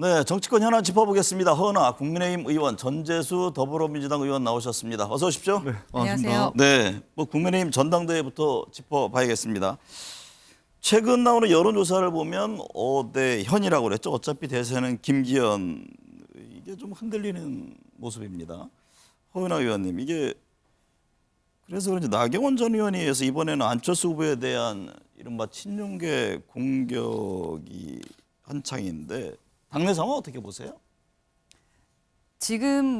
네, 정치권 현안 짚어보겠습니다. 허은하 국민의힘 의원, 전재수 더불어민주당 의원 나오셨습니다. 어서 오십시오. 네, 안녕하세요. 네, 국민의힘 전당대회부터 짚어봐야겠습니다. 최근 나오는 여론조사를 보면 5대 현이라고 그랬죠. 어차피 대세는 김기현, 이게 좀 흔들리는 모습입니다. 허은하 의원님, 이게 그래서 그런지 나경원 전 의원에 의해서 이번에는 안철수 후보에 대한 이른바 친윤계 공격이 한창인데 당내 상황 어떻게 보세요? 지금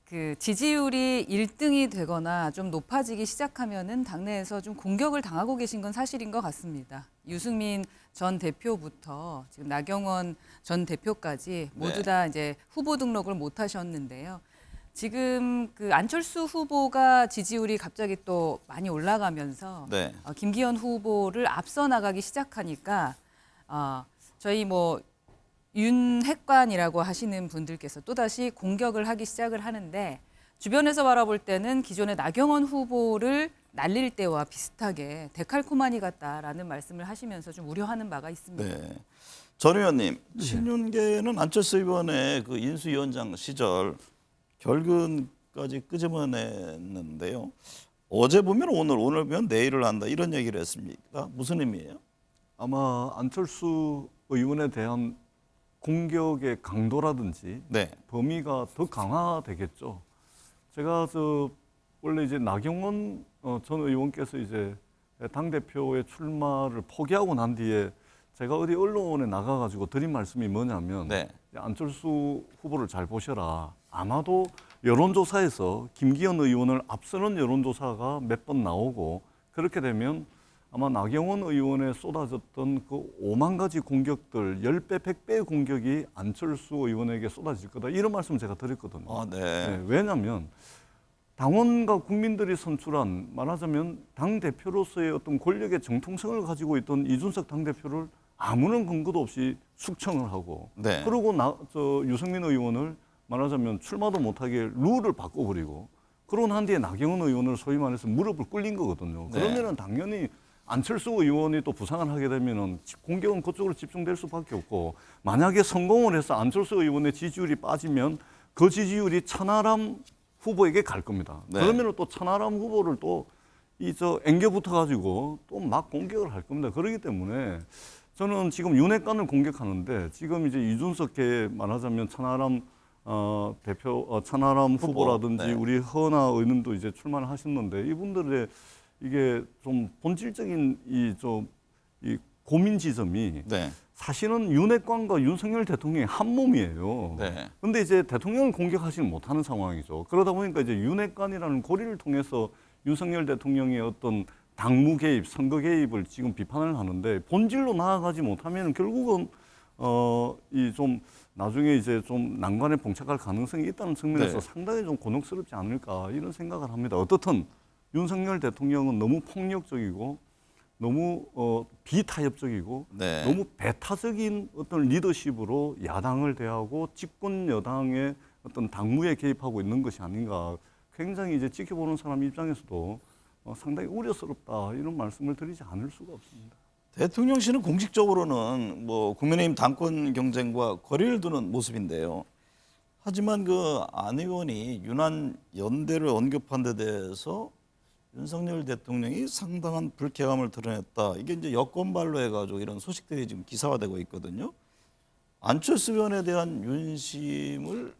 그 지지율이 1등이 되거나 좀 높아지기 시작하면은 당내에서 좀 공격을 당하고 계신 건 사실인 것 같습니다. 유승민 전 대표부터 지금 나경원 전 대표까지 모두 다 이제 후보 등록을 못 하셨는데요. 지금 그 안철수 후보가 지지율이 갑자기 또 많이 올라가면서 김기현 후보를 앞서 나가기 시작하니까 저희 윤핵관이라고 하시는 분들께서 또다시 공격을 하기 시작을 하는데 주변에서 바라볼 때는 기존의 나경원 후보를 날릴 때와 비슷하게 데칼코마니 같다라는 말씀을 하시면서 좀 우려하는 바가 있습니다. 네. 전 의원님, 친윤계는 안철수 의원의 그 인수위원장 시절 결근까지 끄집어냈는데요. 어제 보면 오늘 보면 내일을 한다 이런 얘기를 했습니까? 무슨 의미예요? 아마 안철수 의원에 대한 공격의 강도라든지 범위가 더 강화되겠죠. 제가 원래 이제 나경원 전 의원께서 이제 당 대표의 출마를 포기하고 난 뒤에 제가 어디 언론에 나가가지고 드린 말씀이 뭐냐면 안철수 후보를 잘 보셔라. 아마도 여론조사에서 김기현 의원을 앞서는 여론조사가 몇 번 나오고 그렇게 되면 아마 나경원 의원에 쏟아졌던 그 5만 가지 공격들 10배, 100배의 공격이 안철수 의원에게 쏟아질 거다. 이런 말씀 제가 드렸거든요. 왜냐하면 당원과 국민들이 선출한 말하자면 당대표로서의 어떤 권력의 정통성을 가지고 있던 이준석 당대표를 아무런 근거도 없이 숙청을 하고 그리고 유승민 의원을 말하자면 출마도 못하게 룰을 바꿔버리고 그러고 난 뒤에 나경원 의원을 소위 말해서 무릎을 꿇린 거거든요. 그러면은 당연히 안철수 의원이 또 부상을 하게 되면은 공격은 그쪽으로 집중될 수밖에 없고 만약에 성공을 해서 안철수 의원의 지지율이 빠지면 그 지지율이 천하람 후보에게 갈 겁니다. 그러면은 또 천하람 후보를 또 앵겨 붙어가지고 또 막 공격을 할 겁니다. 그렇기 때문에 저는 지금 윤핵관을 공격하는데 지금 이제 이준석계 말하자면 천하람 대표, 천하람 후보라든지 우리 허은하 의원도 이제 출마를 하셨는데 이분들의 이게 좀 본질적인 이 고민 지점이 사실은 윤핵관과 윤석열 대통령이 한 몸이에요. 근데 이제 대통령을 공격하지는 못하는 상황이죠. 그러다 보니까 이제 윤핵관이라는 고리를 통해서 윤석열 대통령의 어떤 당무 개입, 선거 개입을 지금 비판을 하는데 본질로 나아가지 못하면 결국은 나중에 이제 좀 난관에 봉착할 가능성이 있다는 측면에서 상당히 좀 곤혹스럽지 않을까 이런 생각을 합니다. 어떻든 윤석열 대통령은 너무 폭력적이고 너무 비타협적이고 너무 배타적인 어떤 리더십으로 야당을 대하고 집권 여당의 어떤 당무에 개입하고 있는 것이 아닌가 굉장히 이제 지켜보는 사람 입장에서도 상당히 우려스럽다 이런 말씀을 드리지 않을 수가 없습니다. 대통령실은 공식적으로는 국민의힘 당권 경쟁과 거리를 두는 모습인데요. 하지만 그 안 의원이 윤한 연대를 언급한 데 대해서 윤석열 대통령이 상당한 불쾌감을 드러냈다. 이게 이제 여권발로 해가지고 이런 소식들이 지금 기사화되고 있거든요. 안철수 의원에 대한 윤심을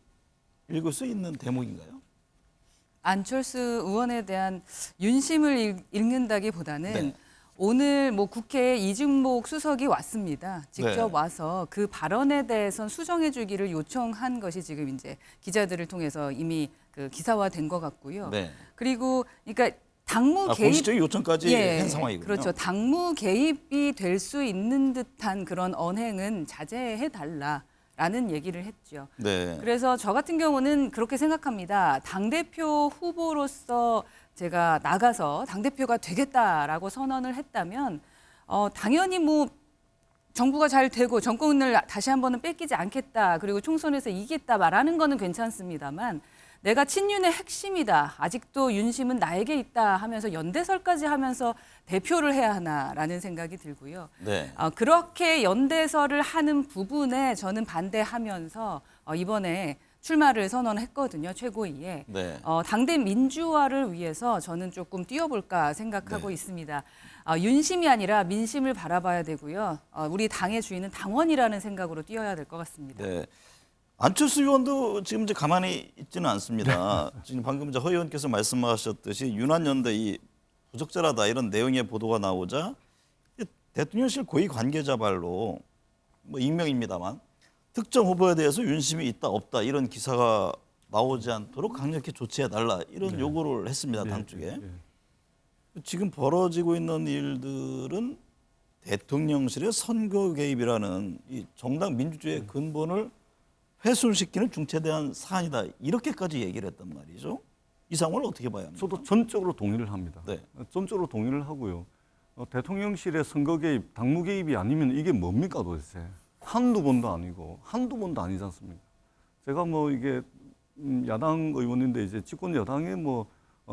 읽을 수 있는 대목인가요? 안철수 의원에 대한 윤심을 읽는다기보다는 오늘 국회에 이준목 수석이 왔습니다. 직접 와서 그 발언에 대해선 수정해 주기를 요청한 것이 지금 이제 기자들을 통해서 이미 그 기사화된 것 같고요. 그리고 그러니까 당무 개입 공식적인 요청까지 한 상황이군요. 그렇죠. 당무 개입이 될 수 있는 듯한 그런 언행은 자제해 달라라는 얘기를 했죠. 그래서 저 같은 경우는 그렇게 생각합니다. 당대표 후보로서 제가 나가서 당대표가 되겠다라고 선언을 했다면 당연히 정부가 잘 되고 정권을 다시 한번은 뺏기지 않겠다. 그리고 총선에서 이기겠다 말하는 거는 괜찮습니다만 내가 친윤의 핵심이다. 아직도 윤심은 나에게 있다 하면서 연대설까지 하면서 대표를 해야 하나라는 생각이 들고요. 네. 그렇게 연대설을 하는 부분에 저는 반대하면서 이번에 출마를 선언했거든요. 최고위에. 네. 당대 민주화를 위해서 저는 조금 뛰어볼까 생각하고 네. 있습니다. 윤심이 아니라 민심을 바라봐야 되고요. 우리 당의 주인은 당원이라는 생각으로 뛰어야 될 것 같습니다. 네. 안철수 의원도 지금 이제 가만히 있지는 않습니다. 지금 방금 이제 허 의원께서 말씀하셨듯이 윤한연대 이 부적절하다 이런 내용의 보도가 나오자 대통령실 고위 관계자 발로 뭐 익명입니다만 특정 후보에 대해서 윤심이 있다 없다 이런 기사가 나오지 않도록 강력히 조치해달라 이런 요구를 했습니다. 당 쪽에. 지금 벌어지고 있는 일들은 대통령실의 선거 개입이라는 이 정당 민주주의의 근본을 훼손시키는 중차대한 사안이다. 이렇게까지 얘기를 했단 말이죠. 이 상황을 어떻게 봐야 합니까? 저도 전적으로 동의를 합니다. 네. 전적으로 동의를 하고요. 대통령실의 선거 개입, 당무 개입이 아니면 이게 뭡니까 도대체? 한두 번도 아니지 않습니까? 제가 뭐 이게 야당 의원인데 이제 집권 여당의 뭐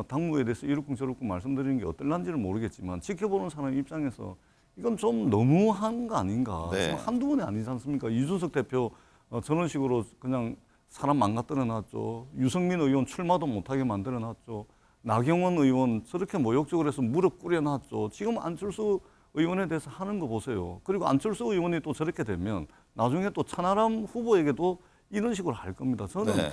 당무에 대해서 이렇고 저렇고 말씀드리는 게 어떨란지는 모르겠지만 지켜보는 사람 입장에서 이건 좀 너무한 거 아닌가? 네. 좀 한두 번이 아니지 않습니까? 이준석 대표 저런 식으로 그냥 사람 망가뜨려 놨죠. 유승민 의원 출마도 못하게 만들어 놨죠. 나경원 의원 저렇게 모욕적으로 해서 무릎 꿇여 놨죠. 지금 안철수 의원에 대해서 하는 거 보세요. 그리고 안철수 의원이 또 저렇게 되면 나중에 또 천하람 후보에게도 이런 식으로 할 겁니다. 저는 네.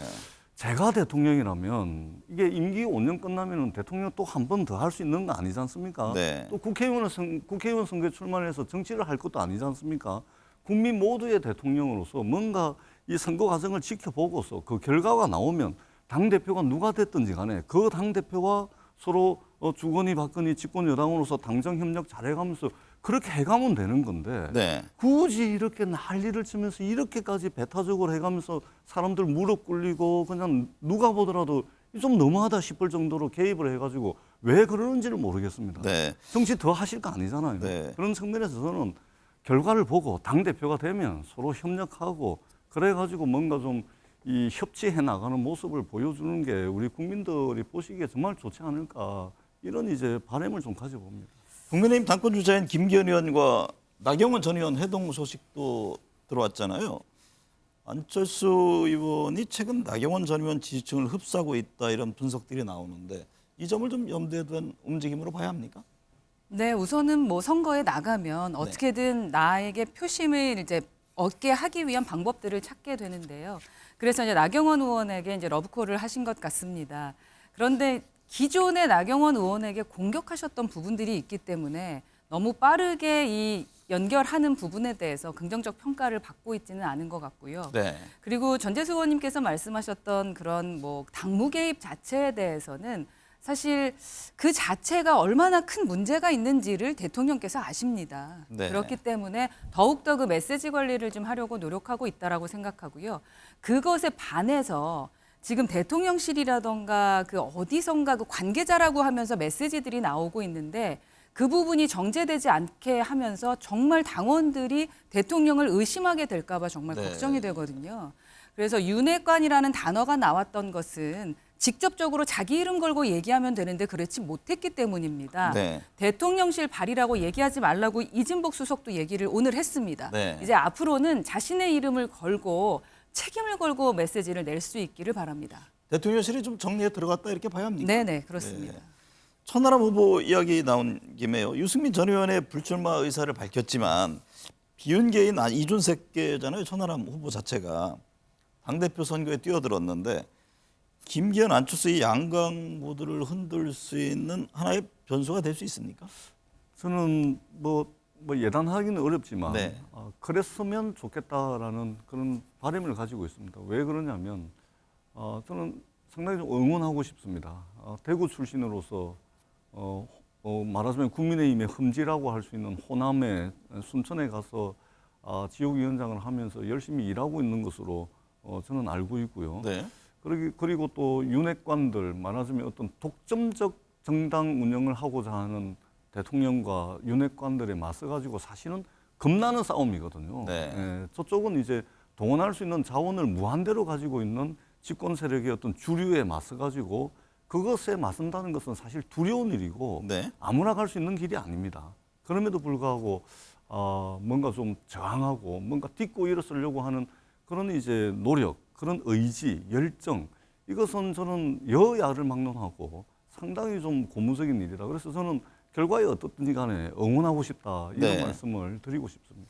제가 대통령이라면 이게 임기 5년 끝나면 대통령 또 한 번 더 할 수 있는 거 아니지 않습니까? 네. 또 국회의원 선거에 출마해서 정치를 할 것도 아니지 않습니까? 국민 모두의 대통령으로서 뭔가 이 선거 과정을 지켜보고서 그 결과가 나오면 당대표가 누가 됐든지 간에 그 당대표와 서로 주거니 받거니 집권 여당으로서 당정 협력 잘해가면서 그렇게 해가면 되는 건데 네. 굳이 이렇게 난리를 치면서 이렇게까지 배타적으로 해가면서 사람들 무릎 꿇리고 그냥 누가 보더라도 좀 너무하다 싶을 정도로 개입을 해가지고 왜 그러는지를 모르겠습니다. 네. 정치 더 하실 거 아니잖아요. 네. 그런 측면에서 저는 결과를 보고 당대표가 되면 서로 협력하고 그래가지고 뭔가 좀 이 협치해 나가는 모습을 보여주는 게 우리 국민들이 보시기에 정말 좋지 않을까 이런 이제 바람을 좀 가져봅니다. 국민의힘 당권 주자인 김기현 의원과 나경원 전 의원 회동 소식도 들어왔잖아요. 안철수 의원이 최근 나경원 전 의원 지지층을 흡수하고 있다 이런 분석들이 나오는데 이 점을 좀 염두에 둔 움직임으로 봐야 합니까? 네, 우선은 뭐 선거에 나가면 어떻게든 나에게 표심을 이제 얻게 하기 위한 방법들을 찾게 되는데요. 그래서 이제 나경원 의원에게 이제 러브콜을 하신 것 같습니다. 그런데 기존의 나경원 의원에게 공격하셨던 부분들이 있기 때문에 너무 빠르게 이 연결하는 부분에 대해서 긍정적 평가를 받고 있지는 않은 것 같고요. 네. 그리고 전재수 의원님께서 말씀하셨던 그런 뭐 당무 개입 자체에 대해서는 사실 그 자체가 얼마나 큰 문제가 있는지를 대통령께서 아십니다. 네. 그렇기 때문에 더욱더 그 메시지 관리를 좀 하려고 노력하고 있다라고 생각하고요. 그것에 반해서 지금 대통령실이라던가 그 어디선가 그 관계자라고 하면서 메시지들이 나오고 있는데 그 부분이 정제되지 않게 하면서 정말 당원들이 대통령을 의심하게 될까 봐 정말 네. 걱정이 되거든요. 그래서 윤핵관이라는 단어가 나왔던 것은 직접적으로 자기 이름 걸고 얘기하면 되는데 그렇지 못했기 때문입니다. 네. 대통령실 발이라고 얘기하지 말라고 이진복 수석도 얘기를 오늘 했습니다. 네. 이제 앞으로는 자신의 이름을 걸고 책임을 걸고 메시지를 낼 수 있기를 바랍니다. 대통령실이 좀 정리에 들어갔다 이렇게 봐야 합니까? 네네, 그렇습니다. 네. 천하람 후보 이야기 나온 김에요. 유승민 전 의원의 불출마 의사를 밝혔지만 비윤계인 이준석계잖아요. 천하람 후보 자체가 당대표 선거에 뛰어들었는데 김기현, 안철수 이 양강 모두를 흔들 수 있는 하나의 변수가 될 수 있습니까? 저는 뭐 예단하기는 어렵지만 네. 그랬으면 좋겠다라는 그런 바람을 가지고 있습니다. 왜 그러냐면 저는 상당히 좀 응원하고 싶습니다. 대구 출신으로서 말하자면 국민의힘의 흠지라고 할 수 있는 호남에 순천에 가서 지역위원장을 하면서 열심히 일하고 있는 것으로 저는 알고 있고요. 네. 그리고 또 윤핵관들 말하자면 어떤 독점적 정당 운영을 하고자 하는 대통령과 윤핵관들에 맞서가지고 사실은 겁나는 싸움이거든요. 네. 저쪽은 이제 동원할 수 있는 자원을 무한대로 가지고 있는 집권 세력의 어떤 주류에 맞서 가지고 그것에 맞선다는 것은 사실 두려운 일이고 네. 아무나 갈 수 있는 길이 아닙니다. 그럼에도 불구하고 뭔가 좀 저항하고 뭔가 딛고 일어서려고 하는 그런 이제 노력, 그런 의지, 열정, 이것은 저는 여야를 막론하고 상당히 좀 고무적인 일이다. 그래서 저는 결과에 어떻든지 간에 응원하고 싶다, 이런 네. 말씀을 드리고 싶습니다.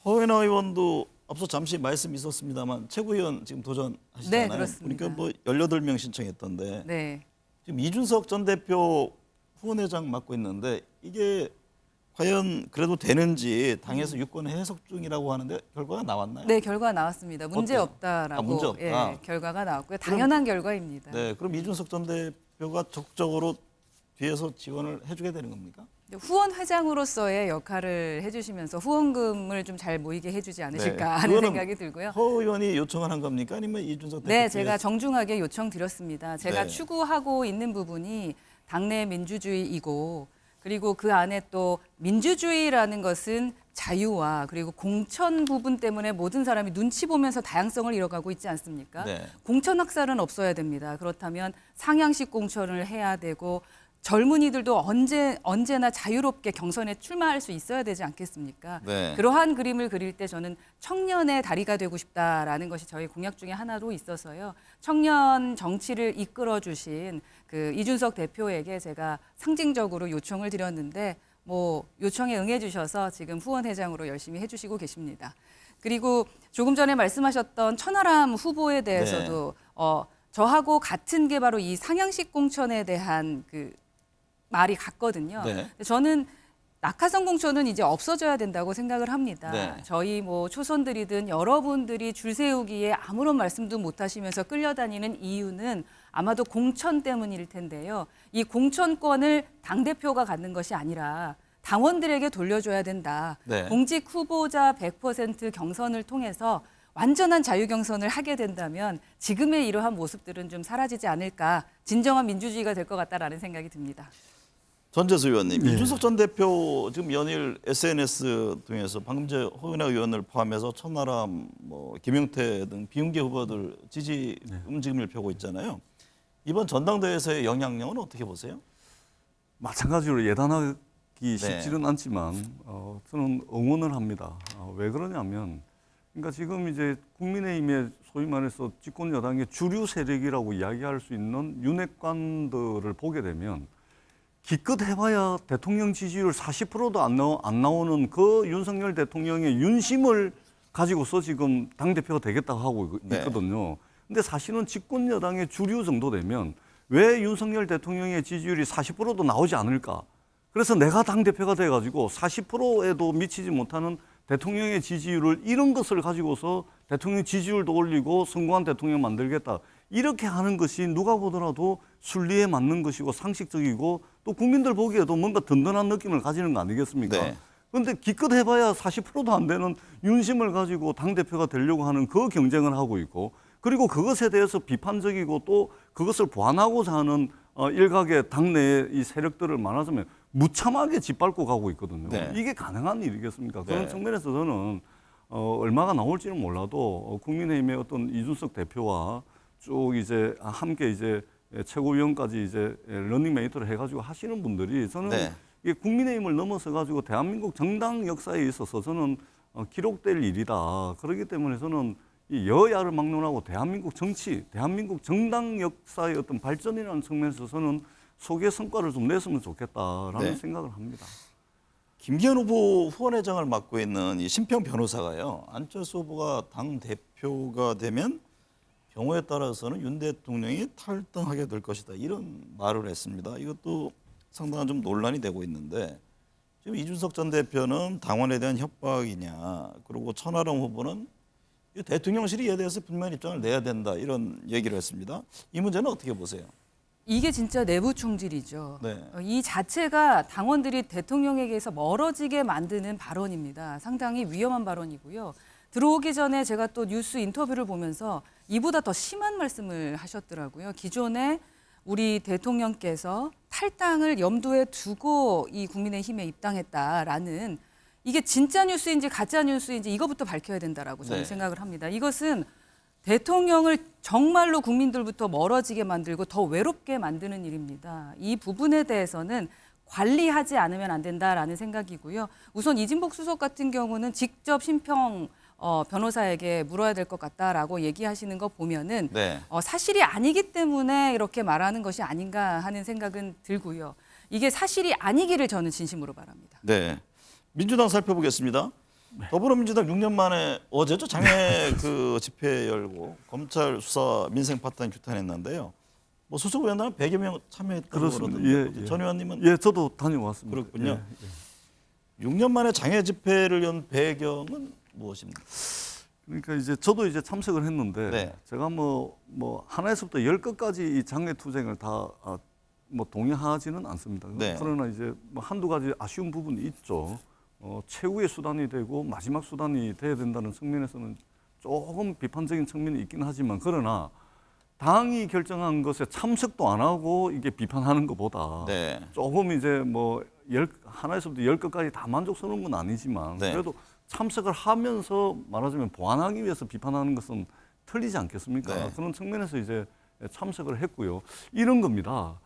허은하 의원도 앞서 잠시 말씀 있었습니다만 최고위원 지금 도전하시잖아요. 네, 그렇습니다. 그러니까 뭐 18명 신청했던데 네. 지금 이준석 전 대표 후원회장 맡고 있는데 이게 과연 그래도 되는지 당에서 유권 해석 중이라고 하는데 결과가 나왔나요? 네, 결과 나왔습니다. 문제 어때요? 없다라고 문제 없다. 예, 결과가 나왔고요. 당연한 결과입니다. 네, 그럼 이준석 전 대표가 적극적으로 뒤에서 지원을 해주게 되는 겁니까? 후원 회장으로서의 역할을 해주시면서 후원금을 좀 잘 모이게 해주지 않으실까 네, 하는 그거는 생각이 들고요. 허 의원이 요청을 한 겁니까? 아니면 이준석 대표? 네, 제가 정중하게 요청드렸습니다. 제가 네. 추구하고 있는 부분이 당내 민주주의이고 그리고 그 안에 또 민주주의라는 것은 자유와 그리고 공천 부분 때문에 모든 사람이 눈치 보면서 다양성을 잃어가고 있지 않습니까? 네. 공천 학살은 없어야 됩니다. 그렇다면 상향식 공천을 해야 되고 젊은이들도 언제나 자유롭게 경선에 출마할 수 있어야 되지 않겠습니까? 네. 그러한 그림을 그릴 때 저는 청년의 다리가 되고 싶다라는 것이 저희 공약 중에 하나로 있어서요. 청년 정치를 이끌어 주신 그 이준석 대표에게 제가 상징적으로 요청을 드렸는데 뭐 요청에 응해 주셔서 지금 후원회장으로 열심히 해 주시고 계십니다. 그리고 조금 전에 말씀하셨던 천하람 후보에 대해서도 저하고 같은 게 바로 이 상향식 공천에 대한 그 말이 같거든요. 네. 저는 낙하산 공천은 이제 없어져야 된다고 생각을 합니다. 네. 저희 뭐 초선들이든 여러분들이 줄 세우기에 아무런 말씀도 못 하시면서 끌려다니는 이유는 아마도 공천 때문일 텐데요. 이 공천권을 당대표가 갖는 것이 아니라 당원들에게 돌려줘야 된다. 네. 공직 후보자 100% 경선을 통해서 완전한 자유 경선을 하게 된다면 지금의 이러한 모습들은 좀 사라지지 않을까, 진정한 민주주의가 될 것 같다라는 생각이 듭니다. 전재수 의원님, 네. 이준석 전 대표 지금 연일 SNS 등에서 방금 전 허은하 의원을 포함해서 천하람, 뭐 김용태 등 비운계 후보들 지지 움직임을 펴고 있잖아요. 이번 전당대회에서의 영향력은 어떻게 보세요? 마찬가지로 예단하기 네. 쉽지는 않지만 저는 응원을 합니다. 왜 그러냐면 그러니까 지금 이제 국민의힘의 소위 말해서 집권 여당의 주류 세력이라고 이야기할 수 있는 윤핵관들을 보게 되면 기껏 해봐야 대통령 지지율 40%도 안 나오는 그 윤석열 대통령의 윤심을 가지고서 지금 당대표가 되겠다고 하고 있거든요. 근데 사실은 집권 여당의 주류 정도 되면 왜 윤석열 대통령의 지지율이 40%도 나오지 않을까? 그래서 내가 당대표가 돼가지고 40%에도 미치지 못하는 대통령의 지지율을 이런 것을 가지고서 대통령 지지율도 올리고 성공한 대통령 만들겠다. 이렇게 하는 것이 누가 보더라도 순리에 맞는 것이고 상식적이고 또 국민들 보기에도 뭔가 든든한 느낌을 가지는 거 아니겠습니까? 네. 그런데 기껏 해봐야 40%도 안 되는 윤심을 가지고 당대표가 되려고 하는 그 경쟁을 하고 있고 그리고 그것에 대해서 비판적이고 또 그것을 보완하고자 하는 일각의 당내의 이 세력들을 말하자면 무참하게 짓밟고 가고 있거든요. 네. 이게 가능한 일이겠습니까? 그런 네. 측면에서 저는 얼마가 나올지는 몰라도 국민의힘의 어떤 이준석 대표와 쭉 이제 함께 이제 최고위원까지 이제 러닝메이트를 해가지고 하시는 분들이 저는 네. 이게 국민의힘을 넘어서 가지고 대한민국 정당 역사에 있어서 저는 기록될 일이다. 그렇기 때문에 저는 이 여야를 막론하고 대한민국 정치, 대한민국 정당 역사의 어떤 발전이라는 측면에서 저는 소개 성과를 좀 냈으면 좋겠다라는 네. 생각을 합니다. 김기현 후보 후원회장을 맡고 있는 이 심평 변호사가요. 안철수 후보가 당 대표가 되면 경우에 따라서는 윤 대통령이 탈당하게 될 것이다. 이런 말을 했습니다. 이것도 상당한 좀 논란이 되고 있는데 지금 이준석 전 대표는 당원에 대한 협박이냐, 그리고 천하람 후보는 대통령실이 이에 대해서 분명한 입장을 내야 된다. 이런 얘기를 했습니다. 이 문제는 어떻게 보세요? 이게 진짜 내부 총질이죠. 네. 이 자체가 당원들이 대통령에게서 멀어지게 만드는 발언입니다. 상당히 위험한 발언이고요. 들어오기 전에 제가 또 뉴스 인터뷰를 보면서 이보다 더 심한 말씀을 하셨더라고요. 기존에 우리 대통령께서 탈당을 염두에 두고 이 국민의힘에 입당했다라는 이게 진짜 뉴스인지 가짜 뉴스인지 이거부터 밝혀야 된다라고 저는 네. 생각을 합니다. 이것은 대통령을 정말로 국민들부터 멀어지게 만들고 더 외롭게 만드는 일입니다. 이 부분에 대해서는 관리하지 않으면 안 된다라는 생각이고요. 우선 이진복 수석 같은 경우는 직접 심평 변호사에게 물어야 될 것 같다라고 얘기하시는 거 보면은 네. 사실이 아니기 때문에 이렇게 말하는 것이 아닌가 하는 생각은 들고요. 이게 사실이 아니기를 저는 진심으로 바랍니다. 네. 민주당 살펴보겠습니다. 더불어민주당 6년 만에 어제죠 장애 그 집회 열고 검찰 수사 민생 파탄 규탄했는데요. 뭐 소속 의원들은 100여 명 참여했다고 그렇습니다. 그러던데 예, 예. 전 의원님은 예, 저도 다녀왔습니다. 그렇군요. 예, 예. 6년 만에 장애 집회를 연 배경은 무엇입니까? 그러니까 이제 저도 이제 참석을 했는데 네. 제가 뭐 하나에서부터 열 끝까지 이 장애 투쟁을 다 뭐 동의하지는 않습니다. 네. 그러나 이제 뭐 한두 가지 아쉬운 부분이 있죠. 최후의 수단이 되고 마지막 수단이 돼야 된다는 측면에서는 조금 비판적인 측면이 있긴 하지만 그러나 당이 결정한 것에 참석도 안 하고 이게 비판하는 것보다 네. 조금 이제 뭐 하나에서부터 열 끝까지 다 만족스러운 건 아니지만 네. 그래도 참석을 하면서 말하자면 보완하기 위해서 비판하는 것은 틀리지 않겠습니까? 네. 그런 측면에서 이제 참석을 했고요. 이런 겁니다.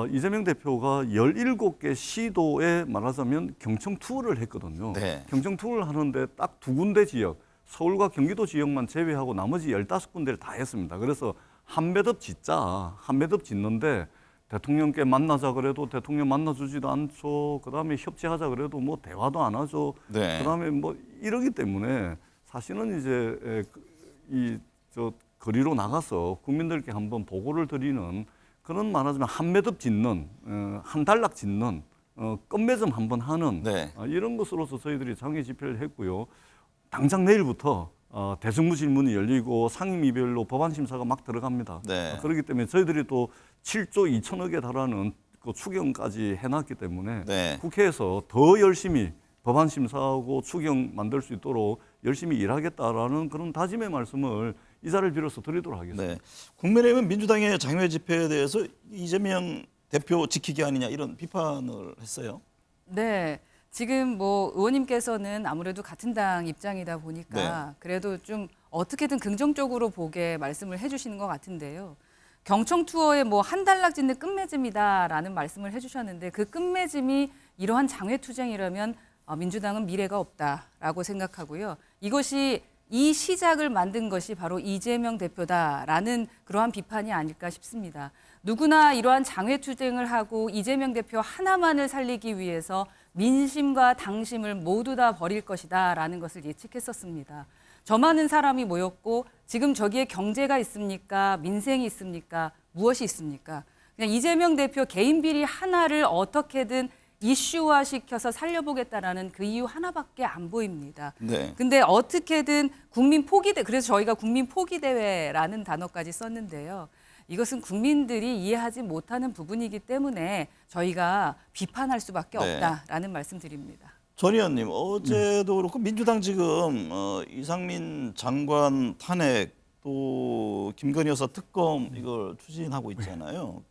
이재명 대표가 17개 시도에 말하자면 경청 투어를 했거든요. 네. 경청 투어를 하는데 딱 두 군데 지역, 서울과 경기도 지역만 제외하고 나머지 15군데를 다 했습니다. 그래서 한 배덥 짓는데 대통령께 만나자 그래도 대통령 만나주지도 않죠. 그다음에 협치하자 그래도 뭐 대화도 안 하죠. 네. 그다음에 뭐 이러기 때문에 사실은 이제 저 거리로 나가서 국민들께 한번 보고를 드리는 그런 말하자면 한 매듭 짓는 한 단락 짓는 끝맺음 한번 하는 네. 이런 것으로서 저희들이 장애 집회를 했고요. 당장 내일부터 대정부 질문이 열리고 상임위별로 법안 심사가 막 들어갑니다. 네. 그렇기 때문에 저희들이 또 7조 2천억에 달하는 그 추경까지 해놨기 때문에 네. 국회에서 더 열심히 법안 심사하고 추경 만들 수 있도록 열심히 일하겠다라는 그런 다짐의 말씀을 이 자리를 빌어서 드리도록 하겠습니다. 네. 국민의힘은 민주당의 장외 집회에 대해서 이재명 대표 지키기 아니냐 이런 비판을 했어요. 네. 지금 뭐 의원님께서는 아무래도 같은 당 입장이다 보니까 네. 그래도 좀 어떻게든 긍정적으로 보게 말씀을 해주시는 것 같은데요. 경청 투어의 뭐 한 단락 짓는 끝맺음이다라는 말씀을 해주셨는데 그 끝맺음이 이러한 장외 투쟁이라면 민주당은 미래가 없다라고 생각하고요. 이것이 이 시작을 만든 것이 바로 이재명 대표다라는 그러한 비판이 아닐까 싶습니다. 누구나 이러한 장외 투쟁을 하고 이재명 대표 하나만을 살리기 위해서 민심과 당심을 모두 다 버릴 것이다라는 것을 예측했었습니다. 저 많은 사람이 모였고 지금 저기에 경제가 있습니까? 민생이 있습니까? 무엇이 있습니까? 그냥 이재명 대표 개인 비리 하나를 어떻게든 이슈화시켜서 살려보겠다라는 그 이유 하나밖에 안 보입니다. 네. 근데 어떻게든 국민 포기대 그래서 저희가 국민 포기대회라는 단어까지 썼는데요. 이것은 국민들이 이해하지 못하는 부분이기 때문에 저희가 비판할 수밖에 네. 없다라는 말씀드립니다. 전 의원님 어제도 그렇고 민주당 지금 이상민 장관 탄핵 또 김건희 여사 특검 이걸 추진하고 있잖아요.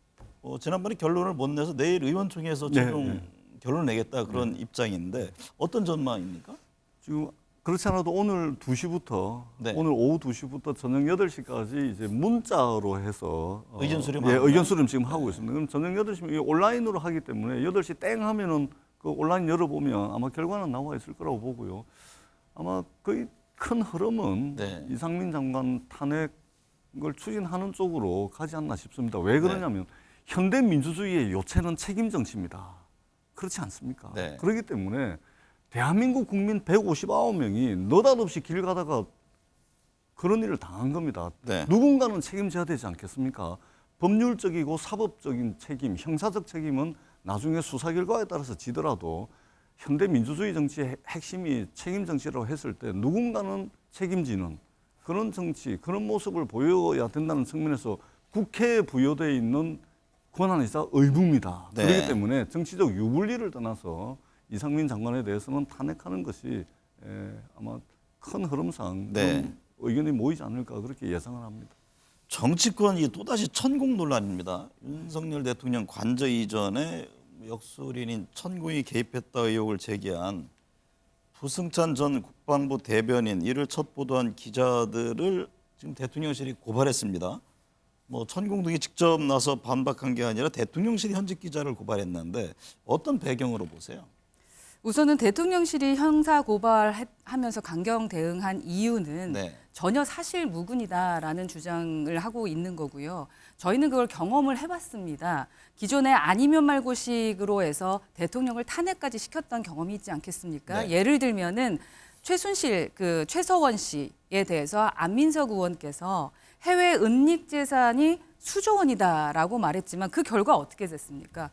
지난번에 결론을 못 내서 내일 의원총회에서 최종 결론을 내겠다 그런 입장인데 어떤 전망입니까? 지금 그렇지 않아도 오늘 2시부터 네. 오늘 오후 2시부터 저녁 8시까지 이제 문자로 해서 의견 수렴 예, 하고 의견 수렴 지금 하고 있습니다. 그럼 저녁 8시면 온라인으로 하기 때문에 8시 땡 하면은 그 온라인 열어보면 아마 결과는 나와 있을 거라고 보고요. 아마 거의 큰 흐름은 네. 이상민 장관 탄핵을 추진하는 쪽으로 가지 않나 싶습니다. 왜 그러냐면 현대 민주주의의 요체는 책임 정치입니다. 그렇지 않습니까? 네. 그렇기 때문에 대한민국 국민 159명이 느닷없이 길 가다가 그런 일을 당한 겁니다. 네. 누군가는 책임져야 되지 않겠습니까? 법률적이고 사법적인 책임, 형사적 책임은 나중에 수사 결과에 따라서 지더라도 현대 민주주의 정치의 핵심이 책임 정치라고 했을 때 누군가는 책임지는 그런 정치, 그런 모습을 보여야 된다는 측면에서 국회에 부여되어 있는 권한이자 의무입니다. 네. 그렇기 때문에 정치적 유불리를 떠나서 이상민 장관에 대해서는 탄핵하는 것이 아마 큰 흐름상 네. 그런 의견이 모이지 않을까 그렇게 예상을 합니다. 정치권이 또다시 천공 논란입니다. 윤석열 대통령 관저 이전에 역술인인 천공이 개입했다 의혹을 제기한 부승찬 전 국방부 대변인 이를 첫 보도한 기자들을 지금 대통령실이 고발했습니다. 뭐 천공동이 직접 나서 반박한 게 아니라 대통령실이 현직 기자를 고발했는데 어떤 배경으로 보세요? 우선은 대통령실이 형사 고발하면서 강경 대응한 이유는 네. 전혀 사실 무근이다라는 주장을 하고 있는 거고요. 저희는 그걸 경험을 해봤습니다. 기존에 아니면 말고식으로 해서 대통령을 탄핵까지 시켰던 경험이 있지 않겠습니까? 네. 예를 들면은 최순실, 최서원 씨에 대해서 안민석 의원께서 해외 은닉 재산이 수조 원이다라고 말했지만 그 결과 어떻게 됐습니까?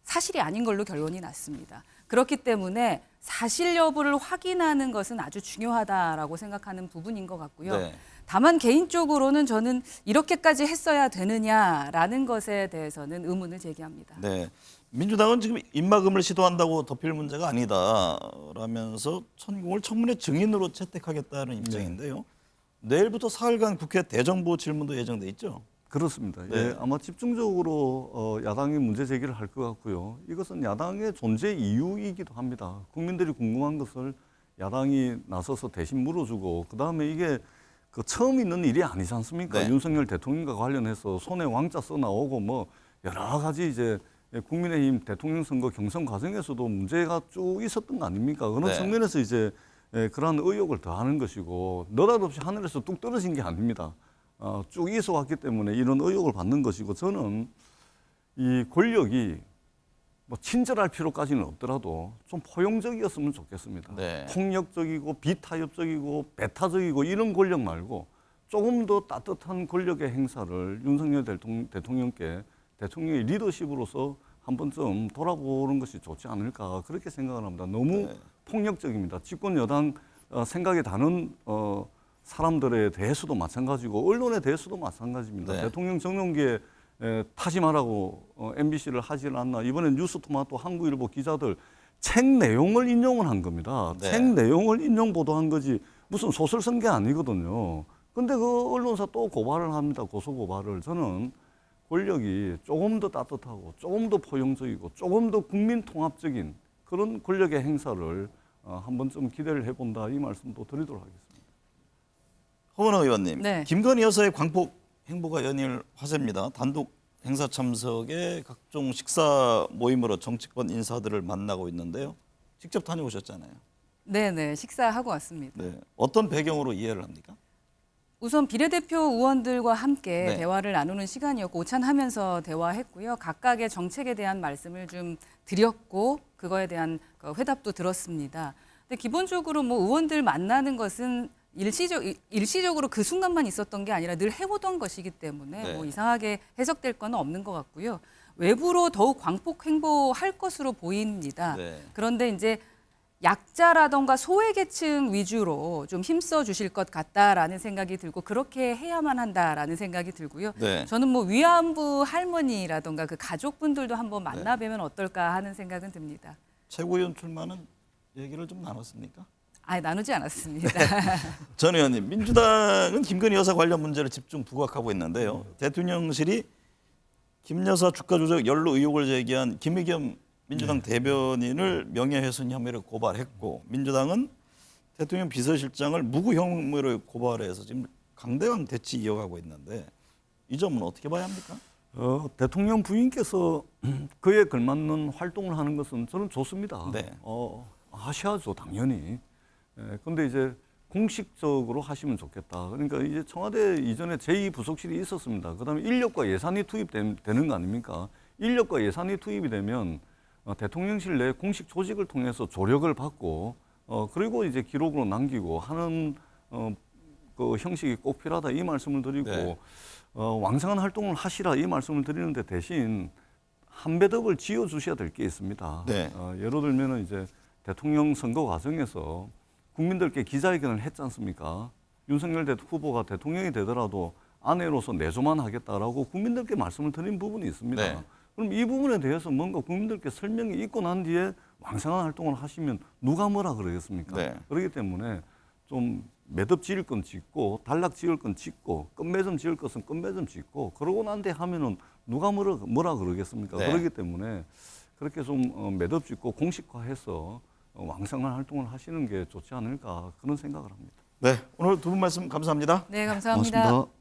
사실이 아닌 걸로 결론이 났습니다. 그렇기 때문에 사실 여부를 확인하는 것은 아주 중요하다라고 생각하는 부분인 것 같고요. 네. 다만 개인적으로는 저는 이렇게까지 했어야 되느냐라는 것에 대해서는 의문을 제기합니다. 네. 민주당은 지금 입막음을 시도한다고 덮일 문제가 아니다라면서 천공을 청문회 증인으로 채택하겠다는 입장인데요. 내일부터 사흘간 국회 대정부 질문도 예정돼 있죠. 그렇습니다. 네. 예, 아마 집중적으로 야당이 문제 제기를 할 것 같고요. 이것은 야당의 존재 이유이기도 합니다. 국민들이 궁금한 것을 야당이 나서서 대신 물어주고 그다음에 이게 그 처음 있는 일이 아니지 않습니까? 네. 윤석열 대통령과 관련해서 손에 왕자 써 나오고 뭐 여러 가지 이제 국민의힘 대통령 선거 경선 과정에서도 문제가 쭉 있었던 거 아닙니까? 그런 네. 측면에서 이제 그러한 의혹을 더하는 것이고 느닷없이 하늘에서 뚝 떨어진 게 아닙니다. 쭉 있어왔기 때문에 이런 의혹을 받는 것이고 저는 이 권력이 뭐 친절할 필요까지는 없더라도 좀 포용적이었으면 좋겠습니다. 네. 폭력적이고 비타협적이고 배타적이고 이런 권력 말고 조금 더 따뜻한 권력의 행사를 윤석열 대통령께 대통령의 리더십으로서 한 번쯤 돌아보는 것이 좋지 않을까 그렇게 생각을 합니다. 너무 폭력적입니다. 집권 여당 생각이 다른 사람들에 대해서도 마찬가지고 언론에 대해서도 마찬가지입니다. 네. 대통령 정론기에 타지 말라고 MBC를 하질 않나. 이번에 뉴스토마토 한국일보 기자들 책 내용을 인용을 한 겁니다. 네. 책 내용을 인용 보도한 거지 무슨 소설 쓴 게 아니거든요. 근데 그 언론사 또 고발을 합니다. 고소 고발을. 저는 권력이 조금 더 따뜻하고 조금 더 포용적이고 조금 더 국민 통합적인 그런 권력의 행사를 한 번쯤 기대를 해본다 이 말씀도 드리도록 하겠습니다. 허은하 의원님, 네. 김건희 여사의 광폭 행보가 연일 화제입니다. 단독 행사 참석에 각종 식사 모임으로 정치권 인사들을 만나고 있는데요. 직접 다녀오셨잖아요. 네네, 식사하고 왔습니다. 네. 어떤 배경으로 이해를 합니까? 우선 비례대표 의원들과 함께 네. 대화를 나누는 시간이었고 오찬하면서 대화했고요. 각각의 정책에 대한 말씀을 좀 드렸고 그거에 대한 회답도 들었습니다. 근데 기본적으로 뭐 의원들 만나는 것은 일시적으로 그 순간만 있었던 게 아니라 늘 해오던 것이기 때문에 네. 뭐 이상하게 해석될 건 없는 것 같고요. 외부로 더욱 광폭 행보할 것으로 보입니다. 네. 그런데 이제 약자라던가 소외계층 위주로 좀 힘써 주실 것 같다라는 생각이 들고 그렇게 해야만 한다라는 생각이 들고요. 네. 저는 뭐 위안부 할머니라던가 그 가족분들도 한번 만나뵈면 어떨까 하는 생각은 듭니다. 최고위원 출마는 얘기를 좀 나눴습니까? 나누지 않았습니다. 전 의원님, 민주당은 김건희 여사 관련 문제를 집중 부각하고 있는데요. 대통령실이 김 여사 주가 조작 연루 의혹을 제기한 김의겸 민주당 대변인을 명예훼손 혐의로 고발했고 민주당은 대통령 비서실장을 무고 혐의로 고발해서 지금 강대강 대치 이어가고 있는데 이 점은 어떻게 봐야 합니까? 대통령 부인께서 그에 걸맞는 활동을 하는 것은 저는 좋습니다. 네. 하셔야죠, 당연히. 그런데 이제 공식적으로 하시면 좋겠다. 그러니까 이제 청와대 이전에 제2부속실이 있었습니다. 그다음에 인력과 예산이 투입되는 거 아닙니까? 인력과 예산이 투입이 되면 대통령실 내 공식 조직을 통해서 조력을 받고 그리고 이제 기록으로 남기고 하는 그 형식이 꼭 필요하다 이 말씀을 드리고 네. 왕성한 활동을 하시라 이 말씀을 드리는데 대신 한 배덕을 지어 주셔야 될 게 있습니다. 네. 예를 들면은 이제 대통령 선거 과정에서 국민들께 기자회견을 했지 않습니까? 윤석열 후보가 대통령이 되더라도 아내로서 내조만 하겠다라고 국민들께 말씀을 드린 부분이 있습니다. 네. 그럼 이 부분에 대해서 뭔가 국민들께 설명이 있고 난 뒤에 왕성한 활동을 하시면 누가 뭐라 그러겠습니까? 네. 그렇기 때문에 좀 매듭 지을 건 짓고 단락 지을 건 짓고 끝맺음 지을 것은 끝맺음 짓고 그러고 난 뒤에 하면은 누가 뭐라 그러겠습니까? 네. 그렇기 때문에 그렇게 좀 매듭 짓고 공식화해서 왕성한 활동을 하시는 게 좋지 않을까 그런 생각을 합니다. 네, 오늘 두 분 말씀 감사합니다. 네, 감사합니다. 고맙습니다.